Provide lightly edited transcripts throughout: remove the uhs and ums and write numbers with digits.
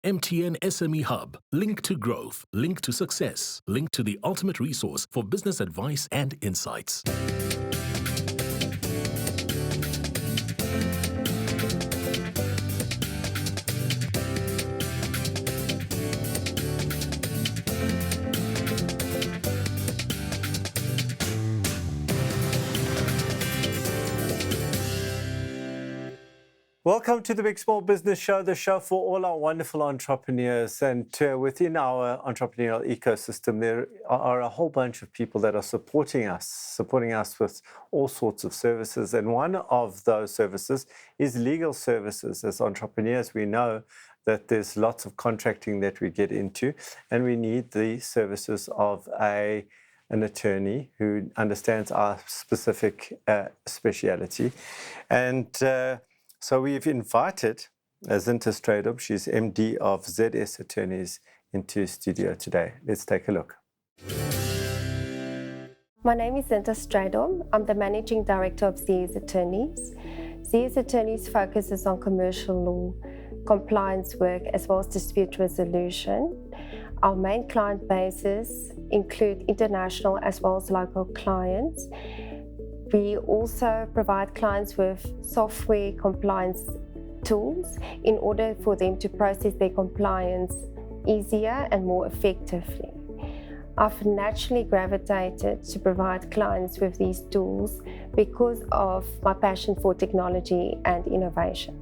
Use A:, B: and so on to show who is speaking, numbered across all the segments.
A: MTN SME Hub. Link to growth. Link to success. Link to the ultimate resource for business advice and insights.
B: Welcome to the Big Small Business Show, the show for all our wonderful entrepreneurs. And within our entrepreneurial ecosystem, there are a whole bunch of people that are supporting us with all sorts of services. And one of those services is legal services. As entrepreneurs, we know that there's lots of contracting that we get into, and we need the services of an attorney who understands our specific speciality. And so we've invited Zinta Strydom, she's MD of ZS Attorneys, into studio today. Let's take a look.
C: My name is Zinta Strydom. I'm the Managing Director of ZS Attorneys. ZS Attorneys focuses on commercial law, compliance work, as well as dispute resolution. Our main client bases include international as well as local clients. We also provide clients with software compliance tools in order for them to process their compliance easier and more effectively. I've naturally gravitated to provide clients with these tools because of my passion for technology and innovation.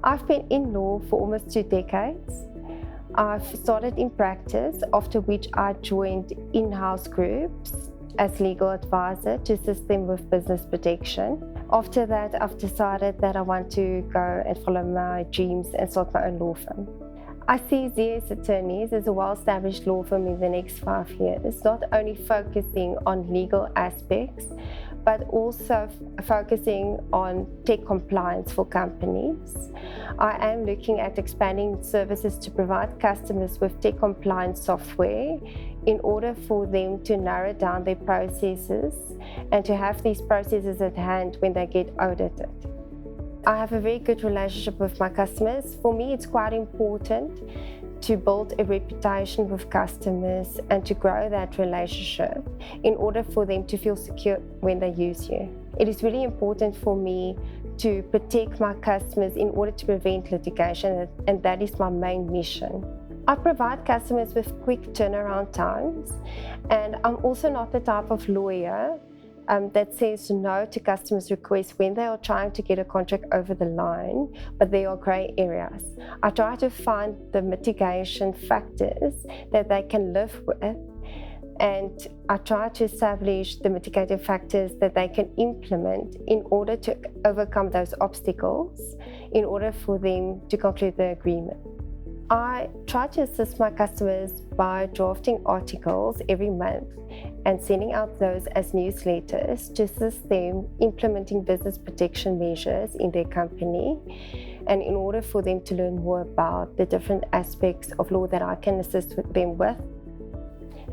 C: I've been in law for almost 2 decades. I've started in practice, after which I joined in-house groups as legal advisor to assist them with business protection. After that, I've decided that I want to go and follow my dreams and start my own law firm. I see ZS Attorneys as a well-established law firm in the next 5 years, not only focusing on legal aspects, but also focusing on tech compliance for companies. I am looking at expanding services to provide customers with tech compliance software in order for them to narrow down their processes and to have these processes at hand when they get audited. I have a very good relationship with my customers. For me, it's quite important to build a reputation with customers and to grow that relationship in order for them to feel secure when they use you. It is really important for me to protect my customers in order to prevent litigation, and that is my main mission. I provide customers with quick turnaround times, and I'm also not the type of lawyer that says no to customers' requests when they are trying to get a contract over the line, but there are grey areas. I try to find the mitigation factors that they can live with, and I try to establish the mitigating factors that they can implement in order to overcome those obstacles, in order for them to conclude the agreement. I try to assist my customers by drafting articles every month and sending out those as newsletters to assist them implementing business protection measures in their company, and in order for them to learn more about the different aspects of law that I can assist them with.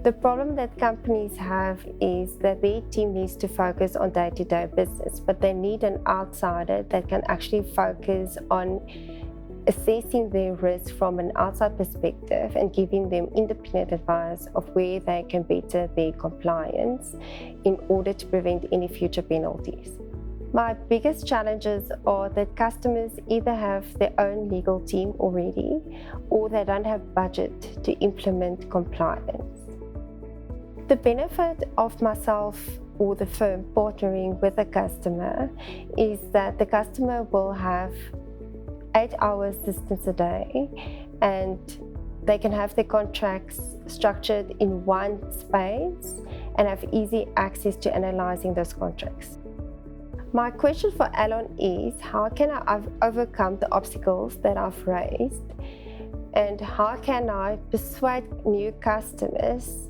C: The problem that companies have is that their team needs to focus on day-to-day business, but they need an outsider that can actually focus on assessing their risk from an outside perspective and giving them independent advice of where they can better their compliance in order to prevent any future penalties. My biggest challenges are that customers either have their own legal team already, or they don't have budget to implement compliance. The benefit of myself or the firm partnering with a customer is that the customer will have 8-hour assistance a day, and they can have their contracts structured in one space and have easy access to analyzing those contracts. My question for Allon is, how can I overcome the obstacles that I've raised, and how can I persuade new customers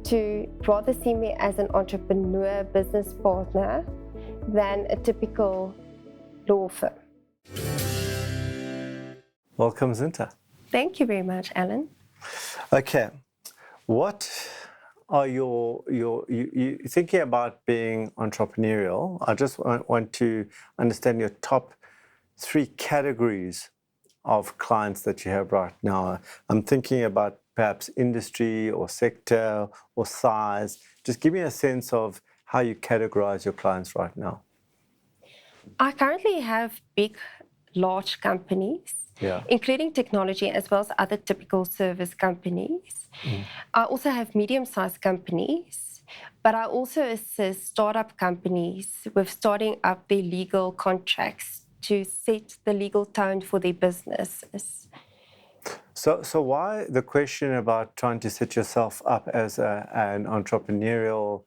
C: to rather see me as an entrepreneur business partner than a typical law firm?
B: Welcome, Zinta.
C: Thank you very much, Allon.
B: Okay, what are you thinking about being entrepreneurial? I just want to understand your top 3 categories of clients that you have right now? I'm thinking about perhaps industry or sector or size. Just give me a sense of how you categorize your clients right now.
C: I currently have big, large companies, including technology as well as other typical service companies. I also have medium-sized companies, but I also assist startup companies with starting up their legal contracts to set the legal tone for their businesses.
B: So why the question about trying to set yourself up as an entrepreneurial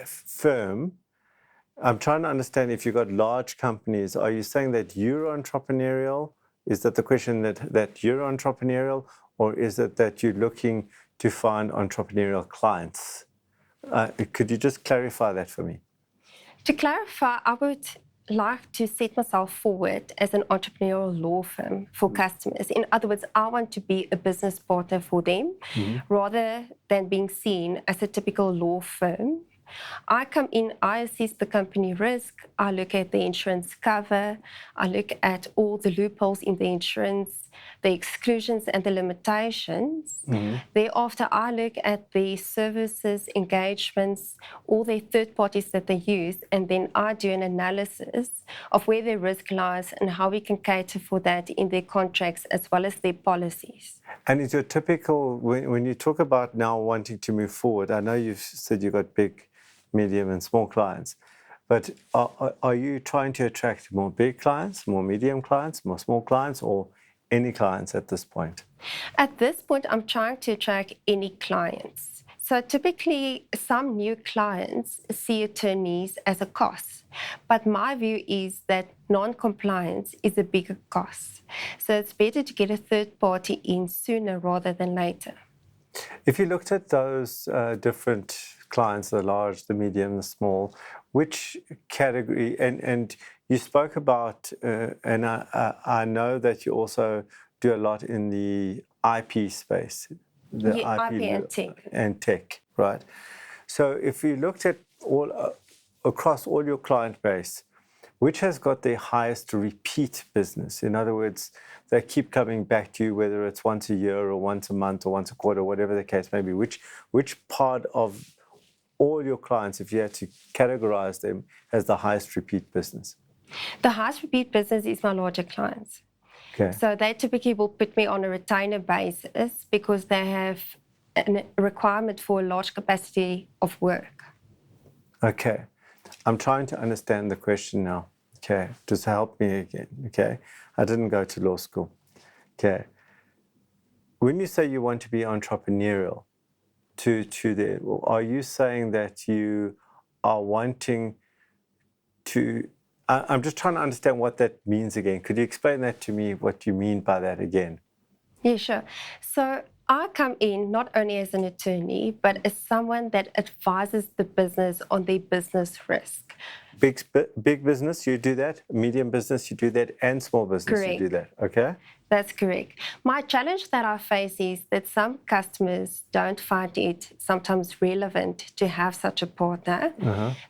B: firm? I'm trying to understand, if you've got large companies, are you saying that you're entrepreneurial? Is that the question, that you're entrepreneurial? Or is it that you're looking to find entrepreneurial clients? Could you just clarify that for me?
C: To clarify, I would like to set myself forward as an entrepreneurial law firm for customers. In other words, I want to be a business partner for them rather than being seen as a typical law firm. I come in, I assess the company risk, I look at the insurance cover, I look at all the loopholes in the insurance, the exclusions and the limitations. Thereafter, I look at the services, engagements, all the third parties that they use, and then I do an analysis of where their risk lies and how we can cater for that in their contracts as well as their policies.
B: And is your typical, when you talk about now wanting to move forward, I know you've said you've got big, medium and small clients, but are you trying to attract more big clients, more medium clients, more small clients, or any clients at this point?
C: At this point, I'm trying to attract any clients. So typically, some new clients see attorneys as a cost, but my view is that non-compliance is a bigger cost. So it's better to get a third party in sooner rather than later.
B: If you looked at those different clients, the large, the medium, the small, which category, and you spoke about, and I know that you also do a lot in the IP space, the
C: IP
B: and tech, right? So if you looked at across all your client base, which has got the highest repeat business? In other words, they keep coming back to you, whether it's once a year or once a month or once a quarter, whatever the case may be. Which part of all your clients, if you had to categorize them, has the highest repeat business?
C: The highest repeat business is my larger clients.
B: Okay.
C: So they typically will put me on a retainer basis because they have a requirement for a large capacity of work.
B: Okay. I'm trying to understand the question now. Okay. Just help me again. Okay. I didn't go to law school. Okay. When you say you want to be entrepreneurial, are you saying that you are wanting to, I'm just trying to understand what that means again. Could you explain that to me, what you mean by that again?
C: Yeah, sure. So I come in not only as an attorney, but as someone that advises the business on their business risk.
B: Big business, you do that. Medium business, you do that. And small business,
C: Correct.
B: You do that. Okay?
C: That's correct. My challenge that I face is that some customers don't find it sometimes relevant to have such a partner.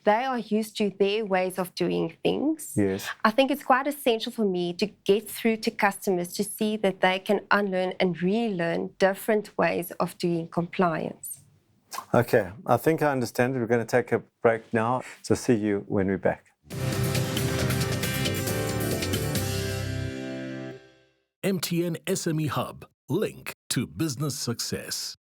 C: They are used to their ways of doing things.
B: Yes.
C: I think it's quite essential for me to get through to customers to see that they can unlearn and relearn different ways of doing compliance.
B: Okay, I think I understand it. We're going to take a break now. So see you when we're back.
A: MTN SME Hub, link to business success.